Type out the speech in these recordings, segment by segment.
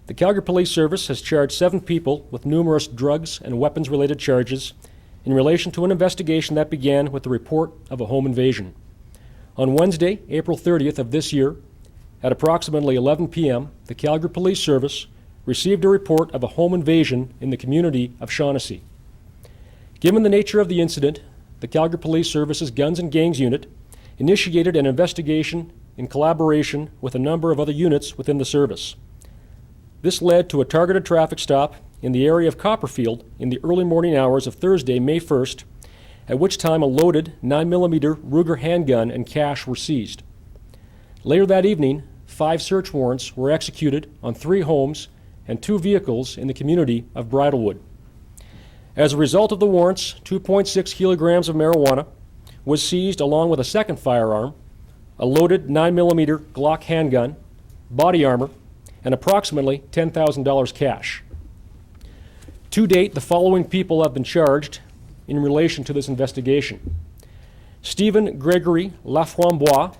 The Calgary Police Service has charged 7 people with numerous drugs and weapons-related charges in relation to an investigation that began with the report of a home invasion. On Wednesday, April 30th of this year, at approximately 11 p.m., the Calgary Police Service received a report of a home invasion in the community of Shawnessy. Given the nature of the incident, the Calgary Police Service's Guns and Gangs Unit initiated an investigation in collaboration with a number of other units within the service. This led to a targeted traffic stop in the area of Copperfield in the early morning hours of Thursday, May 1st, at which time a loaded 9mm Ruger handgun and cash were seized. Later that evening, 5 search warrants were executed on 3 homes and 2 vehicles in the community of Bridlewood. As a result of the warrants, 2.6 kilograms of marijuana was seized along with a second firearm, a loaded 9mm Glock handgun, body armor, and approximately $10,000 cash. To date, the following people have been charged in relation to this investigation. Stephen Gregory Laframboise,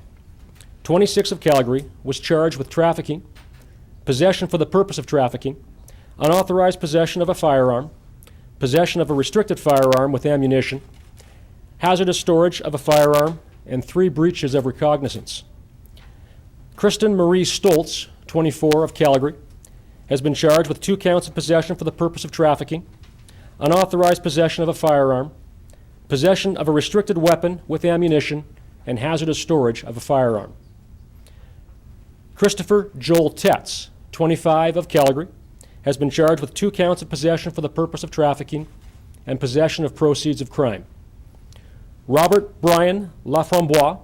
26 of Calgary, was charged with trafficking, possession for the purpose of trafficking, unauthorized possession of a firearm, possession of a restricted firearm with ammunition, hazardous storage of a firearm, and 3 breaches of recognizance. Kristen Marie Stoltz, 24 of Calgary, has been charged with 2 counts of possession for the purpose of trafficking, unauthorized possession of a firearm, possession of a restricted weapon with ammunition, and hazardous storage of a firearm. Christopher Joel Tetz, 25 of Calgary, has been charged with 2 counts of possession for the purpose of trafficking and possession of proceeds of crime. Robert Brian Laframboise,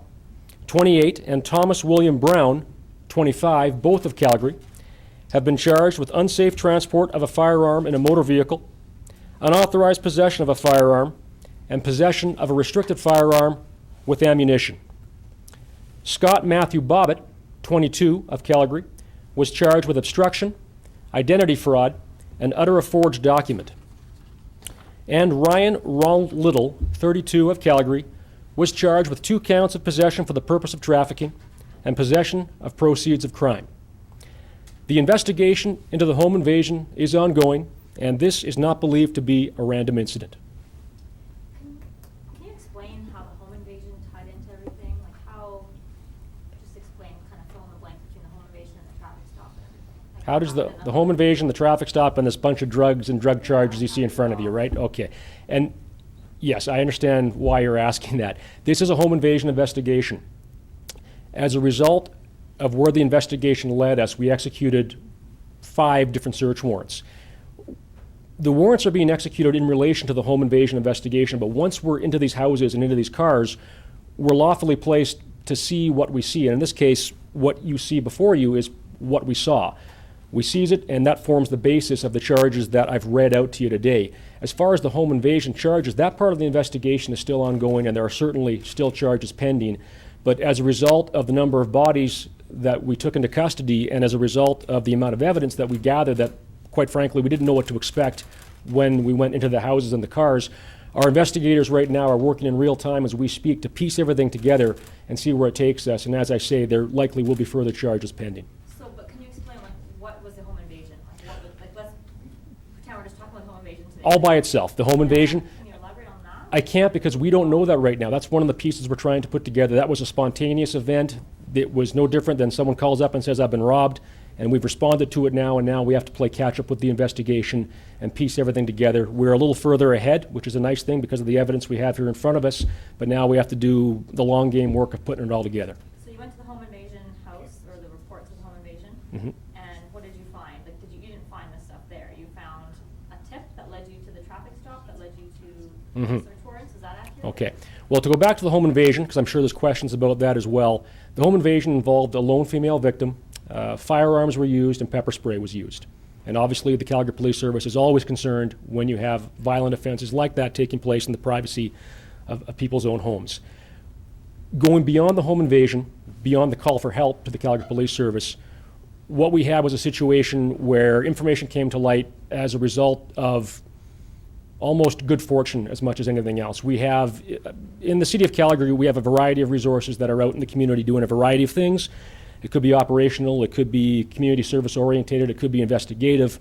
28, and Thomas William Brown, 25, both of Calgary, have been charged with unsafe transport of a firearm in a motor vehicle, unauthorized possession of a firearm, and possession of a restricted firearm with ammunition. Scott Matthew Bobbitt, 22, of Calgary, was charged with obstruction, identity fraud, and utter a forged document. And Ryan Ronald Little, 32, of Calgary, was charged with 2 counts of possession for the purpose of trafficking and possession of proceeds of crime. The investigation into the home invasion is ongoing, and this is not believed to be a random incident. Can you explain how the home invasion tied into everything? Like how, just explain, kind of fill in the blanks between the home invasion and the traffic stop and everything. Like How does the home invasion, the traffic stop, and this bunch of drugs and drug charges you see in front of you, right? Okay. And yes, I understand why you're asking that. This is a home invasion investigation. As a result of where the investigation led us, we executed 5 different search warrants. The warrants are being executed in relation to the home invasion investigation, but once we're into these houses and into these cars, we're lawfully placed to see what we see. And in this case, what you see before you is what we saw. We seize it, and that forms the basis of the charges that I've read out to you today. As far as the home invasion charges, that part of the investigation is still ongoing, and there are certainly still charges pending. But as a result of the number of bodies that we took into custody, and as a result of the amount of evidence that we gathered that, quite frankly, we didn't know what to expect when we went into the houses and the cars, our investigators right now are working in real time as we speak to piece everything together and see where it takes us. And as I say, there likely will be further charges pending. So, but can you explain, like, what was the home invasion? Like, what was, like, let's pretend we're just talking about the home invasion today. All by itself. The home invasion. Can you elaborate on that? I can't, because we don't know that right now. That's one of the pieces we're trying to put together. That was a spontaneous event. It was no different than someone calls up and says, I've been robbed, and we've responded to it now, and now we have to play catch up with the investigation and piece everything together. We're a little further ahead, which is a nice thing because of the evidence we have here in front of us, but now we have to do the long game work of putting it all together. So you went to the home invasion house, or the reports of the home invasion, and what did you find? Like, you didn't find this stuff there. You found a tip that led you to the traffic stop, that led you to search warrants. Is that accurate? Okay. Well, to go back to the home invasion, because I'm sure there's questions about that as well, the home invasion involved a lone female victim. Firearms were used and pepper spray was used. And obviously the Calgary Police Service is always concerned when you have violent offenses like that taking place in the privacy of people's own homes. Going beyond the home invasion, beyond the call for help to the Calgary Police Service, what we had was a situation where information came to light as a result of almost good fortune as much as anything else. We have, in the city of Calgary, we have a variety of resources that are out in the community doing a variety of things. It could be operational, it could be community service orientated, it could be investigative,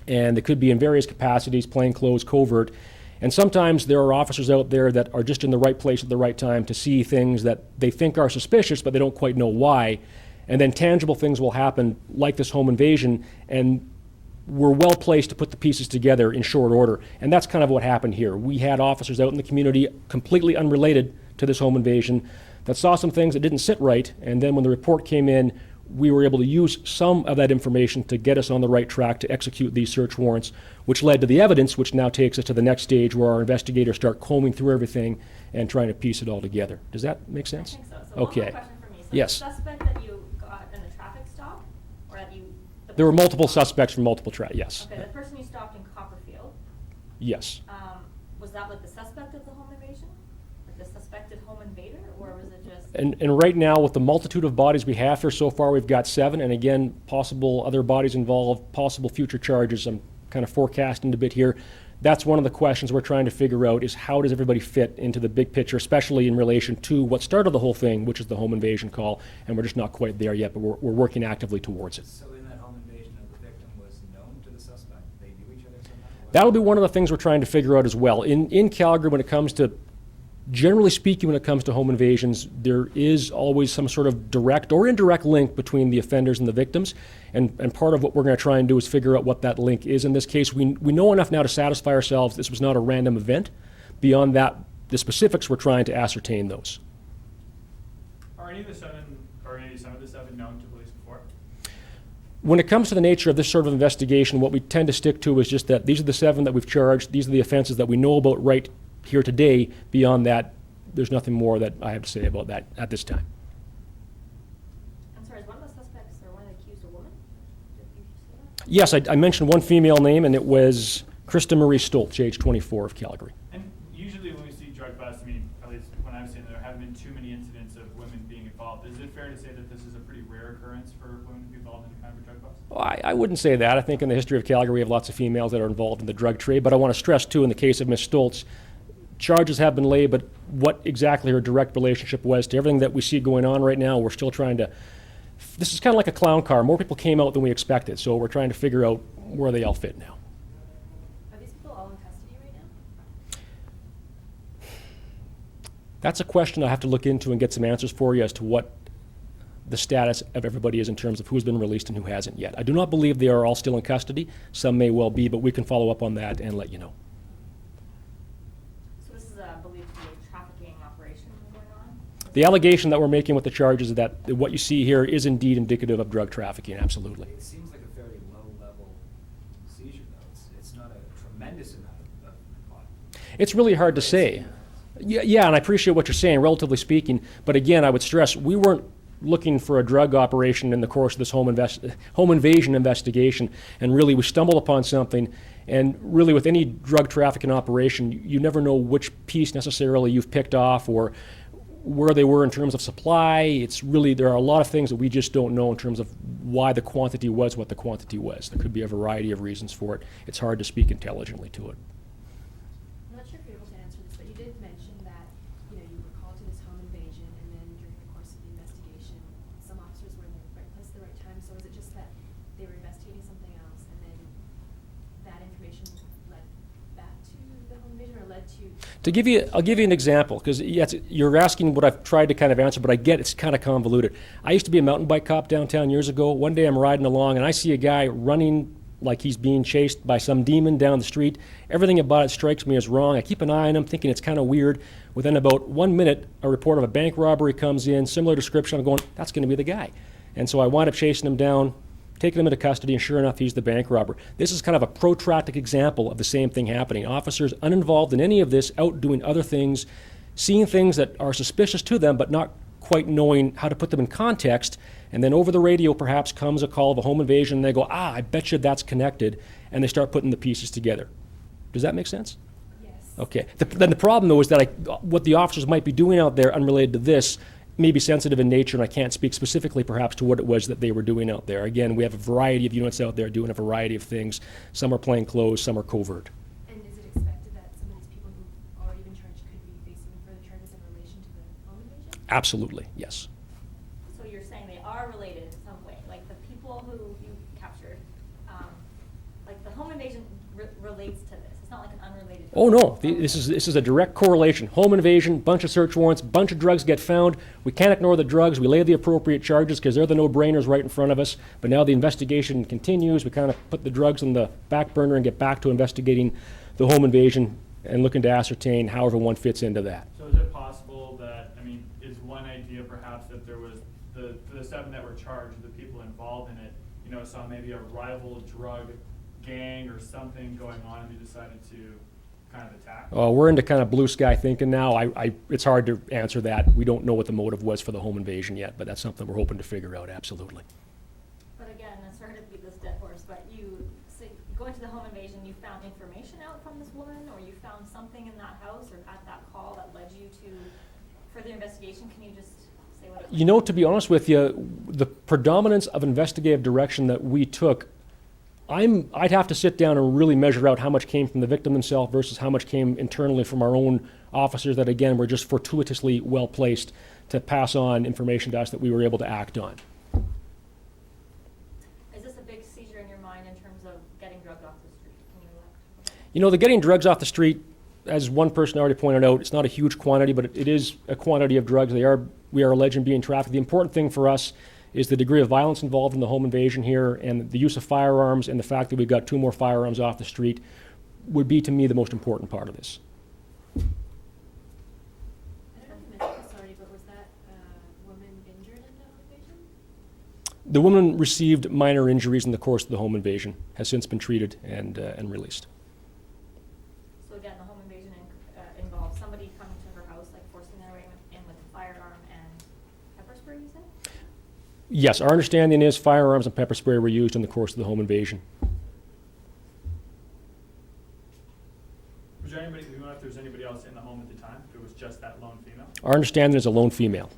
and it could be in various capacities, plainclothes, covert. And sometimes there are officers out there that are just in the right place at the right time to see things that they think are suspicious, but they don't quite know why. And then tangible things will happen, like this home invasion, and we're well placed to put the pieces together in short order. And that's kind of what happened here. We had officers out in the community, completely unrelated to this home invasion, that saw some things that didn't sit right, and then when the report came in, we were able to use some of that information to get us on the right track to execute these search warrants, which led to the evidence, which now takes us to the next stage where our investigators start combing through everything and trying to piece it all together. Does that make sense? I think so. So Okay. one more question for me. So Yes. the suspect that you got in the traffic stop, or that you... There were multiple suspects from multiple yes. Okay, the person you stopped in Copperfield, Yes. was that like the suspect of the home invasion? Like the suspected home invader, or was it just... And right now, with the multitude of bodies we have here, so far we've got 7, and again, possible other bodies involved, possible future charges. I'm kind of forecasting a bit here. That's one of the questions we're trying to figure out, is how does everybody fit into the big picture, especially in relation to what started the whole thing, which is the home invasion call, and we're just not quite there yet, but we're working actively towards it. So in that home invasion of the victim was known to the suspect? They knew each other somehow? That'll be one of the things we're trying to figure out as well. In Calgary, when it comes to, generally speaking, when it comes to home invasions, there is always some sort of direct or indirect link between the offenders and the victims. And part of what we're going to try and do is figure out what that link is. In this case, we know enough now to satisfy ourselves this was not a random event. Beyond that, the specifics, we're trying to ascertain those. Are any of the 7 or any some of the 7 known to police before? When it comes to the nature of this sort of investigation, what we tend to stick to is just that these are the 7 that we've charged, these are the offenses that we know about right here today. Beyond that, there's nothing more that I have to say about that at this time. I'm sorry, is one of the suspects or one of the accused a woman? Did you say that? Yes, I mentioned one female name, and it was Krista Marie Stoltz, age 24, of Calgary. And usually when we see drug busts, I mean, at least when I've seen it, there haven't been too many incidents of women being involved. Is it fair to say that this is a pretty rare occurrence for women to be involved in kind of a drug bust? Well, I wouldn't say that. I think in the history of Calgary, we have lots of females that are involved in the drug trade. But I want to stress, too, in the case of Ms. Stoltz, charges have been laid, but what exactly her direct relationship was to everything that we see going on right now, we're still trying to... This is kind of like a clown car. More people came out than we expected, so we're trying to figure out where they all fit now. Are these people all in custody right now? That's a question I have to look into and get some answers for you as to what the status of everybody is in terms of who's been released and who hasn't yet. I do not believe they are all still in custody. Some may well be, but we can follow up on that and let you know. So this is believed to be a trafficking operation going on? The allegation that we're making with the charges is that what you see here is indeed indicative of drug trafficking, absolutely. It seems like a fairly low-level seizure, though. It's not a tremendous amount of pot. It's really hard to say. Yeah, and I appreciate what you're saying, relatively speaking, but again, I would stress, we weren't looking for a drug operation in the course of this home invasion investigation, and really we stumbled upon something, and really with any drug trafficking operation, you never know which piece necessarily you've picked off or where they were in terms of supply. It's really, there are a lot of things that we just don't know in terms of why the quantity was what the quantity was. There could be a variety of reasons for it. It's hard to speak intelligently to it. I'm not sure if you're able to answer this, but you did mention that, you know, you were called to this home invasion, and then during the course of the investigation, some officers were in the right place at the right time. So is it just that they were investigating something else, and then that information led back to the home invasion, or led to... I'll give you an example, because yes, you're asking what I've tried to kind of answer, but I get it's kind of convoluted. I used to be a mountain bike cop downtown years ago. One day I'm riding along, and I see a guy running like he's being chased by some demon down the street. Everything about it strikes me as wrong. I keep an eye on him, thinking it's kind of weird. Within about 1 minute, a report of a bank robbery comes in, similar description. I'm going, that's going to be the guy. And so I wind up chasing him down, taking him into custody, and sure enough, he's the bank robber. This is kind of a protracted example of the same thing happening. Officers uninvolved in any of this, out doing other things, seeing things that are suspicious to them, but not quite knowing how to put them in context. And then over the radio, perhaps, comes a call of a home invasion, and they go, I bet you that's connected, and they start putting the pieces together. Does that make sense? Yes. Okay. Then the problem, though, is that what the officers might be doing out there unrelated to this may be sensitive in nature, and I can't speak specifically perhaps to what it was that they were doing out there. Again, we have a variety of units out there doing a variety of things. Some are plain clothes, some are covert. And is it expected that some of these people who've already been charged could be facing further charges in relation to the home invasion? Absolutely, yes. So you're saying they are related relates to this. It's not like an unrelated. Oh, no, this is a direct correlation. Home invasion, bunch of search warrants, bunch of drugs get found. We can't ignore the drugs. We lay the appropriate charges because they're the no-brainers right in front of us. But now the investigation continues. We kind of put the drugs on the back burner and get back to investigating the home invasion and looking to ascertain how everyone fits into that. So is it possible that, I mean, is one idea perhaps that there was the 7 that were charged, the people involved in it, you know, saw maybe a rival drug gang or something going on and they decided to kind of attack? We're into kind of blue sky thinking now. It's hard to answer that. We don't know what the motive was for the home invasion yet, but that's something we're hoping to figure out, absolutely. But again, I'm sorry to beat this dead horse, but going to the home invasion, you found information out from this woman, or you found something in that house or at that call that led you to further investigation? Can you just say what it was? You know, to be honest with you, the predominance of investigative direction that we took, I'd have to sit down and really measure out how much came from the victim himself versus how much came internally from our own officers that, again, were just fortuitously well-placed to pass on information to us that we were able to act on. Is this a big seizure in your mind in terms of getting drugs off the street? Can you You know, the getting drugs off the street, as one person already pointed out, it's not a huge quantity, but it is a quantity of drugs. We are alleged being trafficked. The important thing for us is the degree of violence involved in the home invasion here, and the use of firearms, and the fact that we've got 2 more firearms off the street would be, to me, the most important part of this. I don't know if you mentioned this already, but was that woman injured in the home invasion? The woman received minor injuries in the course of the home invasion, has since been treated and released. So again, the home invasion involves somebody coming to her house, like forcing their way in with a firearm and pepper spray, you said? Yes, our understanding is firearms and pepper spray were used in the course of the home invasion. Was there anybody, do you know if there was anybody else in the home at the time? If it was just that lone female? Our understanding is a lone female.